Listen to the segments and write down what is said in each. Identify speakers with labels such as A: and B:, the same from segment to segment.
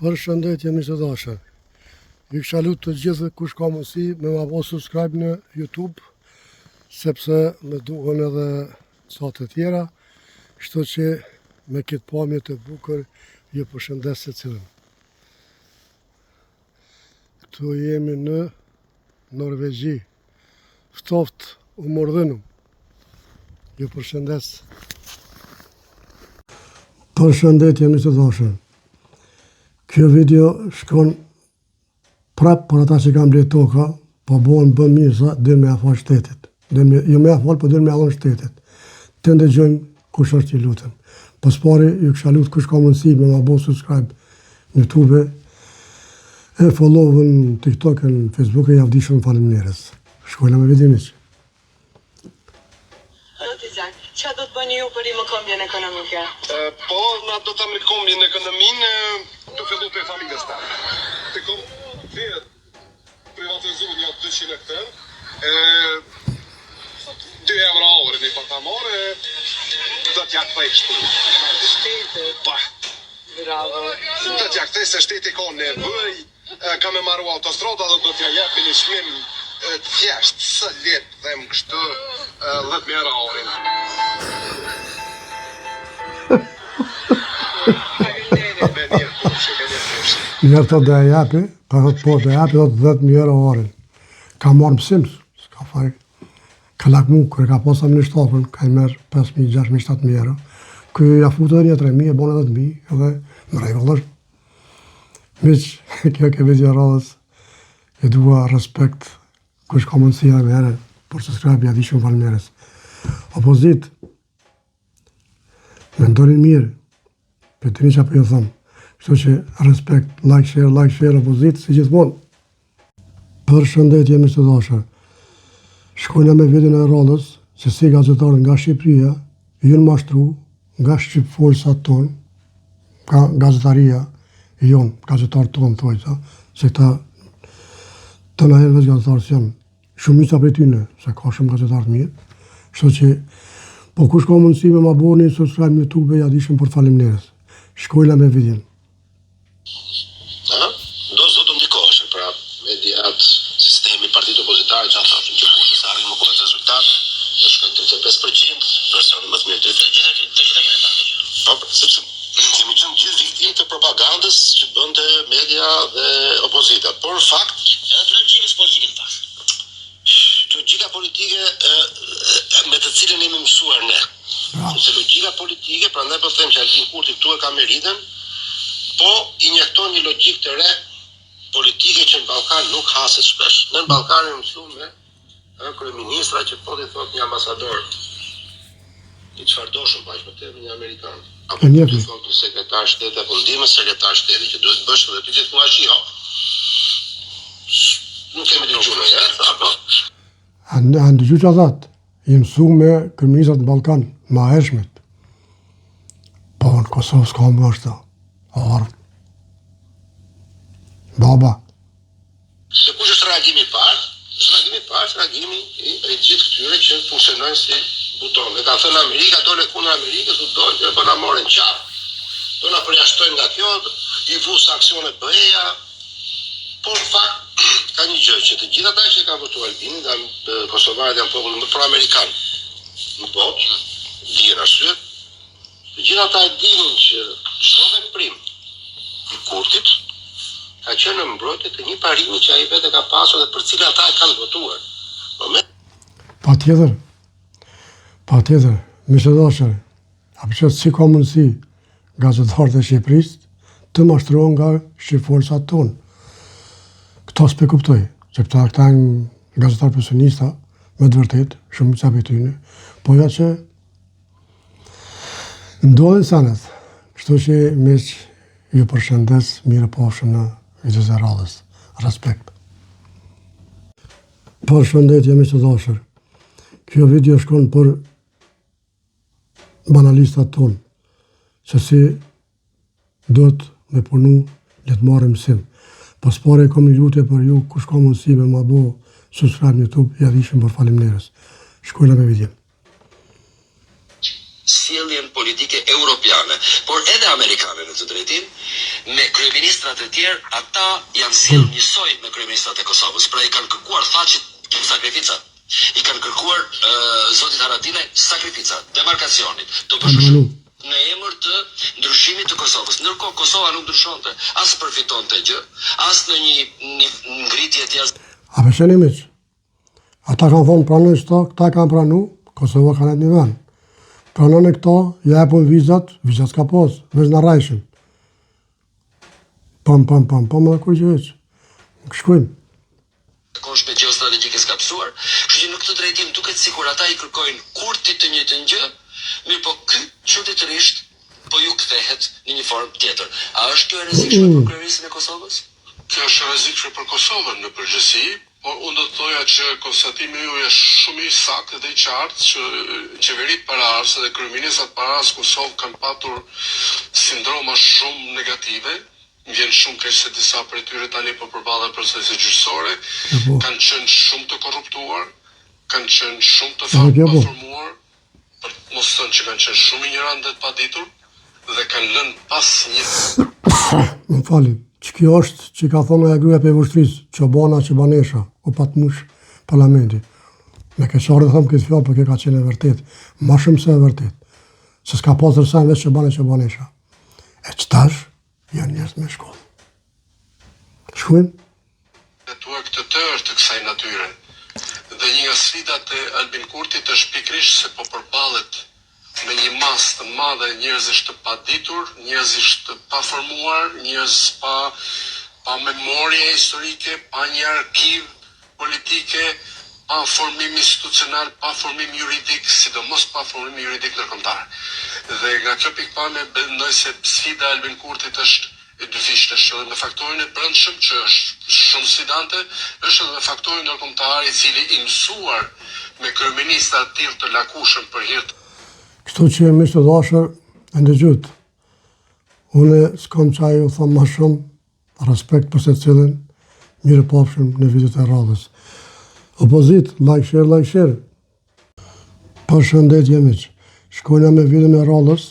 A: Përshëndetje miq të dashur. Ju kisha lutur të gjithë kush ka mundësi me ma bë subscribe në YouTube, sepse me duhen edhe ca të tjera, kështu që me këtë pamje të bukur ju përshëndes secilin. Këtu jemi në Norvegji, ftoft u mordhënëm. Ju përshëndes. Përshëndetje miq të dashur. Kjo video shkon prap për ata që kanë blet toka, po bën mirë sa dhe me afal shtetit. Jo me afal, po dhe me allon shtetit. Të ndëgjojmë kush është i lutem. Pas pari ju kisha lut kush ka mundësi me ma bë subscribe në YouTube, e follow-ën në TikTok e në Facebook e javdishëm faleminderes. Shkojna me videon miq.
B: Qa do të bëni ju për rimokombjen ekonomike?
C: Po, na do të rimokombjen ekonominë të fillu të familjes ta. Të kom vetë privatizuar një 200 hektar, 2 euro orën i patamore, do t'ja këpaj kështu.
B: Shtetet?
C: Pa.
B: Bravo.
C: Do t'ja këtej se shteti ka nevoj, ka me marru autostrada dhe do t'ja jepi një shmim thjesht, së letë dhe më kështu 10 euro orën.
A: Njerë të dhe e japi, për dhe po dhe japi, dhe 10.000 euro orën. Ka marrë mësim, s'ka fari. Ka lakmu, kërë ka posa më një shtokën, ka i merë 5.000, 6.000, 7.000 euro. Kërë ja futë dhe një 3.000, e bonë edhe 10.000, edhe më rejvëllër. Miq, kjo ke video radhës, e dua respekt, kush ka mundësi dhe me herë, për subscribe, ja di shumë faleminderes. Opozit, me ndonin mirë, për të një që apo ju thëmë. Kështu që respekt, like, share, opozit, si gjithmonë. Përshëndetje miq të dashur. Shkojna me videon e radhës, se si gazetarët nga Shqipëria janë mashtru nga shqipfolsat tonë, nga gazetaria jonë, gazetarët tonë thojta, se këta të na herë gazetarët janë shumica prej tyre, se ka shumë gazetarë mirë. Kështu që po kush ka mundësi me ma bëni subscribe në YouTube, ja dishëm për faleminderes. Shkojna me videon.
D: Do zotë ndikohesh pra mediat, sistemi, partitë opozitare që thoshin që kurse sa arrin më kohë rezultat, do shkojnë 35%, versioni më të mirë të gjithë. Po, sepse kemi qenë gjithë viktimë të propagandës që bënte media dhe opozita. Por në fakt, edhe të logjikës politike në fakt. Logjika politike me të cilën jemi mësuar ne. Sepse logjika politike, prandaj po them që Albin Kurti këtu e ka meritën, po injekton një logjik të re politike që në Ballkan nuk haset shpesh. Në Ballkanin mësuam me kryeministra që po t'i thot një ambasador i çfarëdoshëm pa më tepër një amerikan. Apo t'i thot një sekretar shteti apo ndihmës sekretar shteti që duhet bësh edhe ti gjithmonë ashi ho. Nuk kemi dëgjuar ne, apo.
A: Anë dëgju që thatë, i mësu me kryeministrat në Ballkan, ma hershmet. Po në Kosovë s'ka më është ta. Arë. Baba.
D: Se kush është reagimi i parë? Është reagimi i parë, reagimi i gjithë këtyre që funksionojnë si buton. Dhe kanë thënë Amerika, dole kundër Amerikës, u dojnë, po na morën qafë. Do na përjashtojnë nga kjo, i vu sankcione BE-ja. Por në fakt, ka një gjë që të gjithë ata që kanë votuar Albinin, dhe kosovarët janë popull më pro-amerikan në botë, dihen arsyet. Të gjithë ata e dinin që çdo veprim i Kurtit ka qenë në mbrojtje të një parimi që ai vetë ka pasur dhe për cilën ata e kanë votuar.
A: Patjetër, miq të dashur, apo që si ka mundësi gazetarët e Shqipërisë të mashtrohen nga shqipfolsat tonë. Këto s'pe kuptoj, që këta janë gazetarë profesionista, me të vërtet, shumë ca prej tyre, po ja që ndodhen sanet, kështu që miq ju përshëndes, mirë pafshim në videos e radhës. Respekt. Përshëndetje miq të dashur. Kjo video shkon për banalistat tonë, se si duhet me punu, le të marrim mësim. Pas pare kom një lutje për ju, kush ka mundësi me ma bo subscribe në YouTube, ja dishim për faleminderes. Shkojna me video.
D: Sjelljen politike europiane, por edhe amerikane në të drejtin, me kryeministrat e tjerë, ata janë sjellë njësoj me kryeministrat e Kosovës. Pra i kanë kërkuar faqit sakrifica. I kanë kërkuar zotit Haradinaj sakrifica, demarkacionit, të përshëshëm në emër të ndryshimit të Kosovës. Ndërkohë Kosova nuk ndryshonte, as përfitonte gjë, as në një ngritje të jashtë.
A: A përsheni miq, ata kanë thonë pranoj këto, këta kanë pranu, Kosova kanë një vend. Pranon e këto, japun vizat s'ka pos, veç në rajshin. Pam, edhe kur që veç. Nuk shkojmë.
D: Konshme gjeostrategjike s'ka pësuar, kështu që në këtë drejtim duket sikur ata i kërkojnë kurti të njëjtën gjë, mirë po ky çuditërisht po ju kthehet në një formë tjetër. A është kjo e rrezikshme për kryeministin e Kosovës?
C: Kjo është rrezikshme për Kosovën në përgjithësi, por unë do të thoja që konstatimi ju është shumë i saktë dhe i qartë që qeveritë paraardhëse dhe kryeministrat paraardhës Kosovë kanë patur sindroma shumë negative. Më vjen shumë keq se disa prej tyre tani po përballen procese gjyqësore, kanë qenë shumë të korruptuar, kanë qenë shumë të paformuar, për mos thënë që kanë qenë shumë ignorantë dhe të paditur dhe kanë lënë pas një.
A: Më fali, që kjo është që ka thonë e gruja për vështrisë, Çobana Çobanesha, o patmush parlamenti. Me keqare dhe thëmë këtë fjallë, për kjo ka qenë e vërtet, ma shumë se e vërtet. Se s'ka pasër sajnë veç Çobanesha. E qëtash, janë njerëz me shkollë. Shkojmë?
C: Tuar këtë tërë të kësaj natyre. Dhe një nga sfidat e Albin Kurtit është pikërisht se po përballet me një masë të madhe njerëzish të paditur, njerëzish të paformuar, njerëz pa memorie historike, pa një arkiv politike, pa formim institucional, pa formim juridik, sidomos pa formim juridik ndërkombëtar. Dhe nga kjo pikpamje mendoj se sfida e Albin Kurtit është e dyfishte, është edhe me faktorin e brendshëm që është shumë sfidante, është edhe me faktorin ndërkombëtar i cili i mësuar me kryeministra të tillë të lakushëm për hir të.
A: Kështu që miq të dashur, e ndëgjut. Unë s'kam çaj u them më shumë, respekt për secilin, mirë pafshim në videot e radhës. Opozit, like, share. Përshëndetje miq. Shkojna me videon e radhës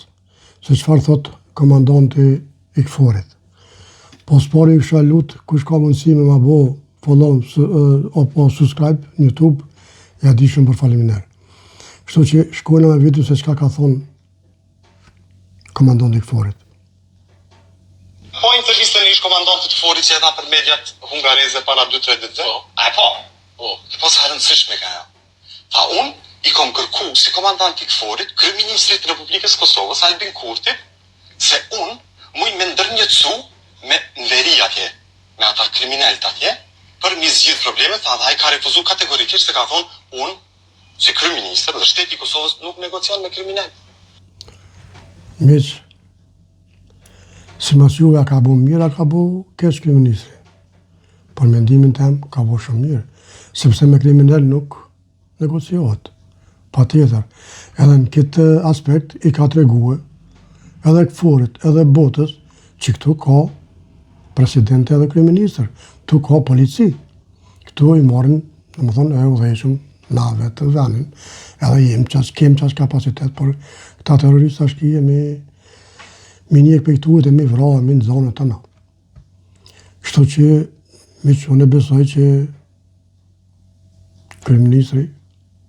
A: se çfarë thot komandanti i KFOR-it. Po s'pari i kësha lut, kush ka mundësi me ma bo follow apo subscribe në YouTube, ja di shumë për faliminer. Kështu që shkojna me video se çka ka thonë komandanti i KFOR-it.
E: Po intervistën ish komandantit KFOR-it që e dha për mediat hungareze para 2-3 ditë. Po, sa rëndësishme ka ja. Tha unë i kom kërku si komandant i KFOR-it, kryeministrit të Republikës Kosovës, Albin Kurtit, se unë muj me ndërnjëtsu me nveri atje, me ata kriminalët atje, për mi zgjidh problemet, tha ai ka refuzu kategorikisht se ka thonë unë, si kryeministër dhe shteti i Kosovës nuk negocion me kriminal.
A: Miq, si mas juve ka bu mirë, ka bu keq kryeministri. Por mendimin tem ka bu shumë mirë, sepse me kriminal nuk negociohet. Pa tjetër, edhe në këtë aspekt i ka tregue edhe KFOR-it, edhe botës, që këtu ka presidente edhe kryeministër, këtu ka polici. Këtu i marrin, në më thonë, e udhejshëm nave të venin, edhe kem qas kapacitet, por këta terrorista shkije me njek për këtu dhe me vrahë, me në zonët të na. Kështu që, unë e besoj që kryeministri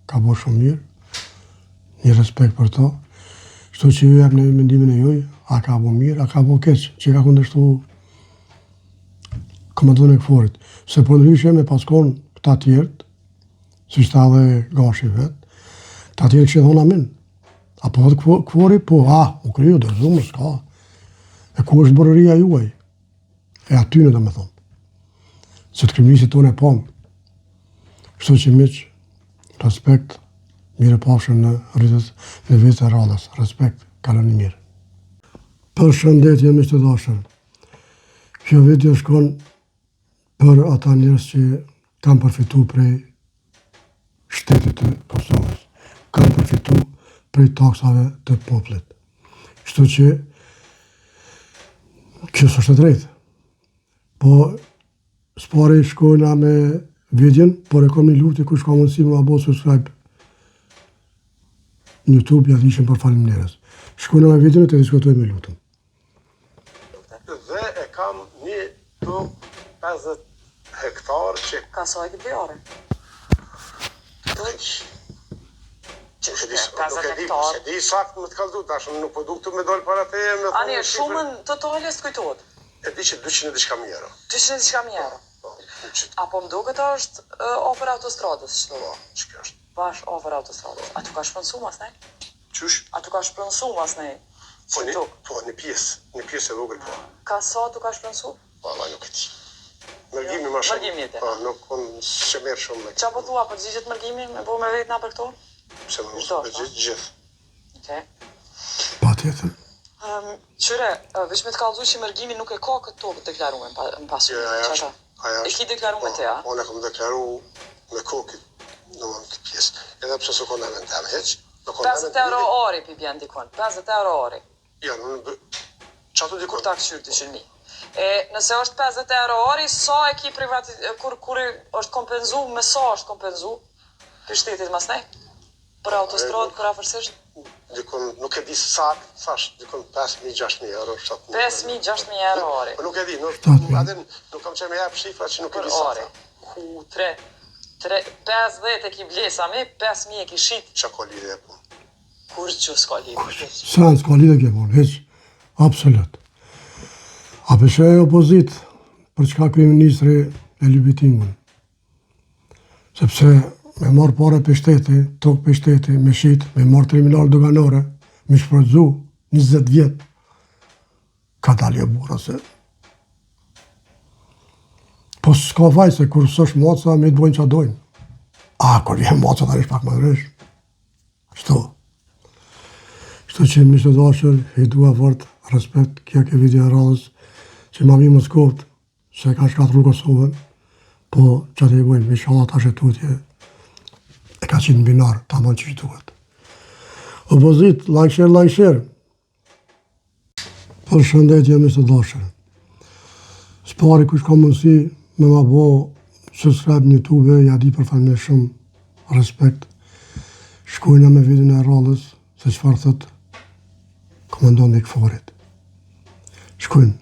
A: ka bo shumë mirë, një respekt për to, kështu që ju jep në mendimin e juj, a ka bo mirë, a ka bo keq, që ka kundërshtu komandantin e KFOR-it. Se për ndryshe me paskon këta tjertë, si shta dhe gashi vetë, këta tjertë kështë thonë amin. Apo dhe KFOR-i, po, u kryo, dërzumë, s'ka. E ku është bërëria juaj? E atyne dhe me thonë. Se të kryeministit tonë e pomë. Kështu që miq, respekt, mirë pafshëm në vitet e radhës. Respekt, kaloni mirë. Përshëndetje miq të dashur. Kjo video shkon për ata njerëz që kanë përfituar prej shtetit të Kosovës. Kanë përfituar prej taksave të popullit. Kështu që kjo s'është e drejtë. Po s'pari shkojna me videon, por e kom një lutje kush ka mundësi me ma bo subscribe në YouTube, ja dishim për faleminderes. Shkojna me videon e të diskutojmë me lutëm.
F: Dhe e kam një tokë 50 hektar që
B: Ka sa e ke bjare?
F: Nuk e di,
B: 50 hektar.
F: se di sakt më të kallzu, tash nuk po du këtu me dol para teje me
B: Ani, shumën totale s'të kujtohet?
F: E di që 200 e diçka mijë euro.
B: 200 diçka mijë euro.
F: Po, 200.
B: Apo më duket është ofër autostradës, ç'do?
F: Po, ç'kjo është?
B: Bash ofër autostradës. A tu ka shpënsu mas nej?
F: Qysh?
B: A tu ka shpënsu mas nej?
F: Po, një pjesë e vogël po.
B: Ka sa tu ka shpënsu?
F: Po, Allah nuk e di. Mërgimi ma shumë.
B: Mërgimi jete.
F: Po, nuk unë se merë shumë me.
B: Qa po thua, përgjigjet mërgimi me bo me vetë na për këto?
F: Se më
B: Çdo,
F: nësë përgjith gjithë.
B: Okej.
A: Pa tjetër.
B: Qyre, veç me të kallëzu që mërgimi nuk e ka këtë tokë deklaruar në pasur.
F: Jo, aja është.
B: E ki deklaruar me te, a?
F: Unë e kam deklaru me kokit, në më në këtë pjesë. Edhe pëse së konë në temë heq.
B: 50 euro ori pi bjen dikon, 50 euro ori.
F: Ja, në që ato
B: Kur
F: dikon?
B: ta këshyrë 200.000. E nëse është 50 euro ori, sa e ki kur është kompenzu, me sa është kompenzu? Për shtetit mas nej? Për autostradë, për afërsisht?
F: Dikon, nuk e di sakt, thash, dikon 5.000-6.000 euro.
B: 5.000-6.000 euro ori.
F: Po nuk e di, nuk kam që me jap shifra që nuk e
B: Për
F: di
B: ori.
F: sakt.
B: Ku 50 e ki blesa me, 5.000 e ki shit.
F: Qa ko lidhe e punë?
B: Kur që s'ka lidhje?
A: Sen s'ka lidhe kjo punë, heq. Absolut. A peshe e opozit për çka kryeministri e Lybitingun. Sepse me marë pare për shteti, tokë për shteti, me shit, me marë terminal doganore, me shpërëzu 20 vjetë, ka dalje bura se. Po s'ka vaj se kur s'osh moca, me të bojnë qa dojnë. A, kur vjen moca, ta rish pak më dresh. Shto. Shto që mi të dashër, i dua fort respekt kja ke video radhës, që ma mi Moskovët, se ka shkatru Kosovën, po që të i bojnë, mi shala ta shetutje, e ka qitë në binar, ta mon që duhet. Opozit, like share. Për shëndetje mi të dashër. Spari kush ka mundësi me ma bo subscribe në YouTube, ja di për falme shumë respekt. Shkojna me videon e radhës, se qëfar thët komandon e këforit. Shkojnë.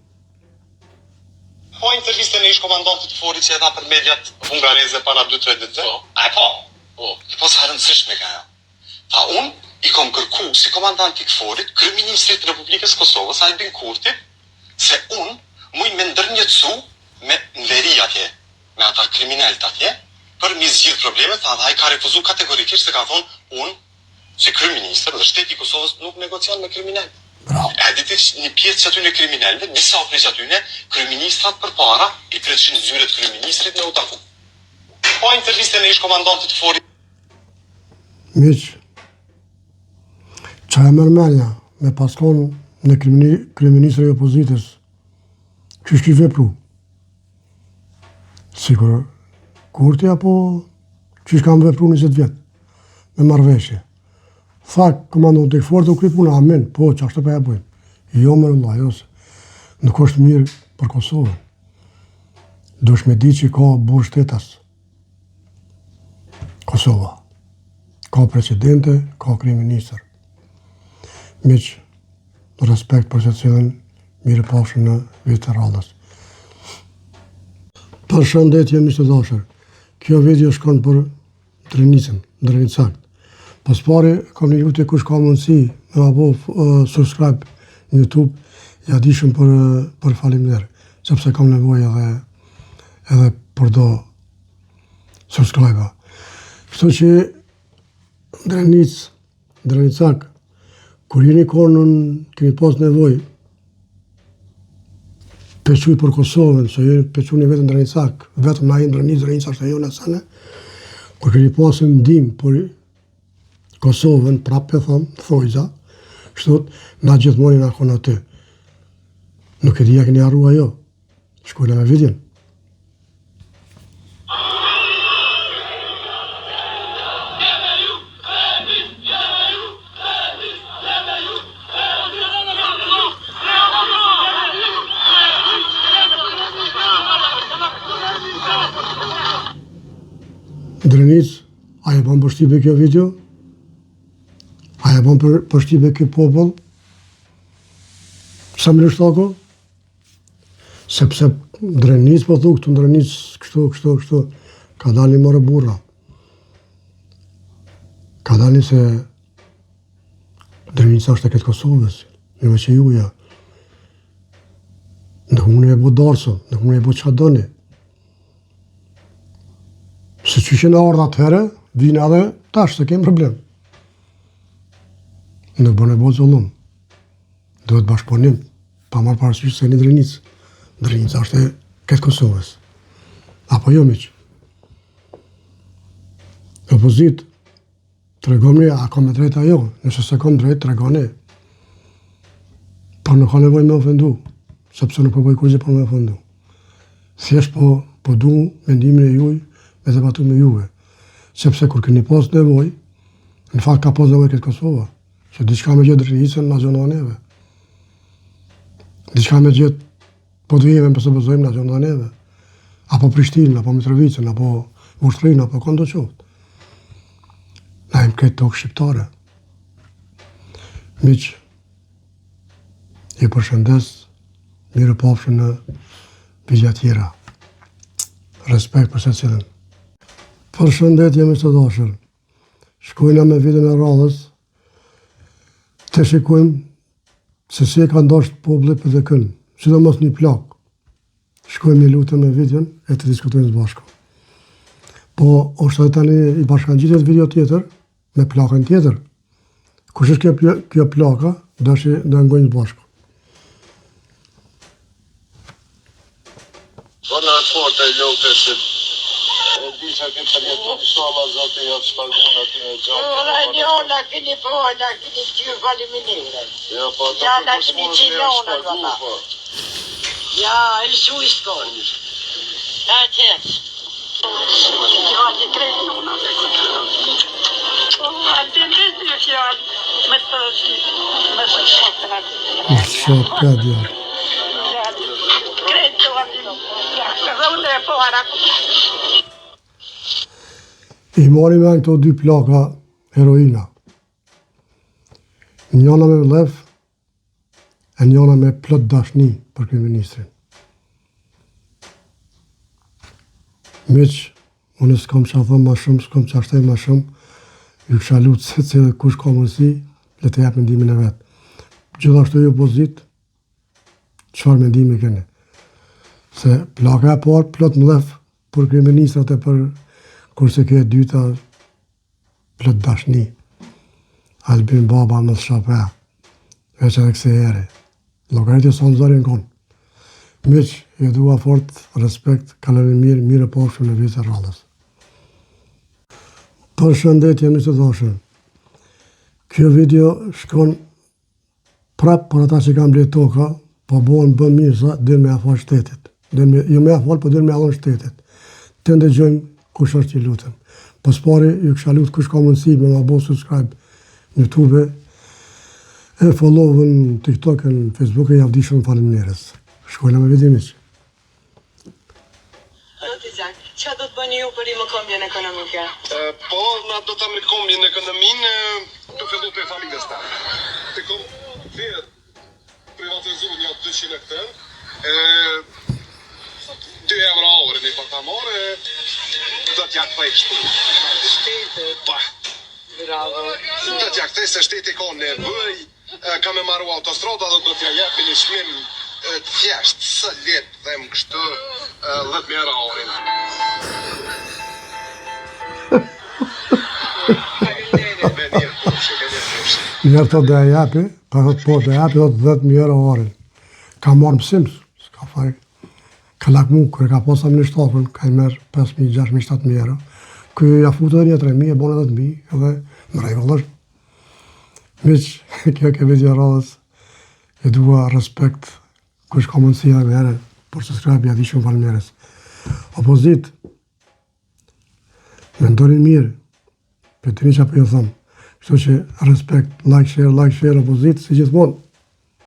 E: Po intervistën e ish komandantit Forit që edha për mediat hungareze para 2-3 ditë. A e po? Po sa rëndësishme ka ja. Tha unë i kom kërku si komandant i Forit, kryeministrit Republikës Kosovës, Albin Kurti, se unë muj me ndërnjëtsu me nveri atje, me ata kriminalët atje, për mi zgjidh problemet, tha ai ka refuzu kategorikisht se ka thonë unë, si kryeministër dhe shteti i Kosovës nuk negocion me kriminalët.
A: Bravo.
E: E diti një pjesë që atyne kriminalve, disa prej që atyne, kryeministrat për para, i pretëshin zyret kryeministrit në utaku. Po intervistën e ish komandantit Forit.
A: Miq, qa e mërmenja me paskon në kryeministri i opozitës, që shki vepru? Sigur, Kurti apo që shkam vepru 20 vjetë, me marveshje. Tha, komandon të këfort u kry puna, amen, po, që ashtë për e bojmë. Jo, më rëllaj, ose, nuk është mirë për Kosovën. Dush me di që ka burë shtetas. Kosova. Ka presidente, ka kryeministër. Miq, respekt për që të cilën mire pashën në vitë të radhës. Për shëndetje, miq të dashër, kjo video shkon për Drenicën. Pas pari, kam një lutje kush ka mundësi me ma bo subscribe në YouTube, ja dishëm për faleminderit, sepse kam nevojë edhe për do subscribe-a. Kështu që Drenicak, kur jeni konën, kemi pas nevojë pequj për Kosovën, se jeni pequj një vetën Drenicak, vetëm na jenë Drenicak, se jo në sene, kur keni pasë ndim për Kosovën, prapë e thamë, thojza, kështot, na gjithmoni na konë aty. Nuk e dhja keni arrua jo, shkojnë me videon. Drenic, a e ban përshtype kjo video? A e ban përshtype kjo popull? Sa më lështako? Sepse Drenis po thu këtu, Drenis kështu, ka dalë more burra. Ka dalë se Drenica është e këtë Kosovës, në që juja. Në këmune e bo darsën, në këmune e bo që doni. Se që që në ardhë atëherë, vinë edhe tash, se kemë problem. Në bënë e bo zullum. Duhet bashkëpunim, pa marë parasysh se një Drenicë. Drenica është e këtë Kosovës. Apo jo, miq. Opozit, të regomni, a kom me drejta jo, nëse se kom drejt, të regoni. Por nuk ka nevoj me ofendu, sepse nuk po bëj kurrë për me ofendu. Thjesht po du mendimin e juj, me debatu me juve. Sepse kur keni pas nevoj, në fakt ka pas nevoj këtë Kosova, që diçka me gjithë Drenicën në gjonoha neve. Diçka me gjithë po të jeve përse bëzojmë në gjonoha neve. Apo Prishtinë, apo Mitrovicën, apo Vushtrinë, apo kondo qoftë. Na im këtë tokë shqiptare. Miq, i përshëndes, mirë pafshim në pigja tjera. Respekt për se cilën. Përshëndetje me të dashur. Shkojna me videon e radhës, të shikojmë se si e ka ndosht publik për dhe kënë, sidomos një plak. Shkojmë një lutëm me videon e të diskutojmë së bashku. Po, është edhe tani i bashkangjitet video tjetër, me plakën tjetër. Kush është kjo plaka, do ngojnë së bashku.
D: Po në raport e loke se e disha këtë të jetë shala zote ja të shpagun aty në gjatë.
G: Ora njona keni pojna, keni qyrë faliminire.
D: Ja, po
G: Ja, na keni qilona, valla. Ja, el su i skoj. Ja, qëtë. Ja, që krejtona dhe këtë. A të nësë një fjallë, me të me të shotrat.
A: Me të shotrat, ja. I marim e këto dy plaka heroina. Njona me lef, e njona me plot dashni për kryeministrin. Miq, unë s'kom që a thëmë ma shumë, s'kom që a shtej ma shumë, ju kësha lutë se cilë kush ka mundësi, le të jep mendimin e vetë. Gjithashtu ju opozit, qëfar mendimi keni? Se plaka e parë plot mlef për kryeministrat e për kurse kjo e dyta plot dashni. Albin baba më shape, veç edhe këse ere. Logaritje sa në zorin konë. Miq, ju dua fort respekt, kaloni mirë, mirë pafshim në vitë rradhës. Përshëndetje mi të dashur. Kjo video shkon prap për ata që kam blet toka, po bën mirë sa dhe me afal shtetit. Jo me afal, po dhe me allon shtetit. Të ndëgjojmë kush është që lutëm. Pas pari, ju kësha lutë kush ka mundësi me ma bo subscribe në YouTube, e followën TikTok-ën, Facebook-ën, javdishën faleminderes. Shkojna me video miq.
G: Qa do të bëni ju për rimë kombjen ekonomike?
E: Po, na do të me kombjen ekonominë, të fillu të familjes ta. Të kom vetë privatizu një 200 hektar, 2 euro orën i patamore, do t'ja këpaj shtu.
G: Shtetet.
E: Pa.
G: Bravo.
E: Do t'ja këpaj se shteti ka nevoj, ka me maru autostrada dhe do t'ja jepi një shmim thjesht, së letë dhe më kështu 10.000 euro orën.
A: Njerë të dhe e japi, ka thot po dhe e japi, thot 10.000 euro orën. Ka marrë mësim, s'ka faj, ka lakmu, kërë ka posa më një shtafën, ka i merë 5.000, 6.000, 7.000 euro. Kërë ja futë edhe një 3.000, e bonë edhe 10.000, edhe më regullësht. Miq, kjo ke video radhës, e dua respekt, kush ka mundësia me herë, për subscribe, ja di shumë faleminderes. Opozit, me ndoni mirë, për të një që apë ju thëmë. Kështu që respekt, like, share, opozit, si gjithmonë.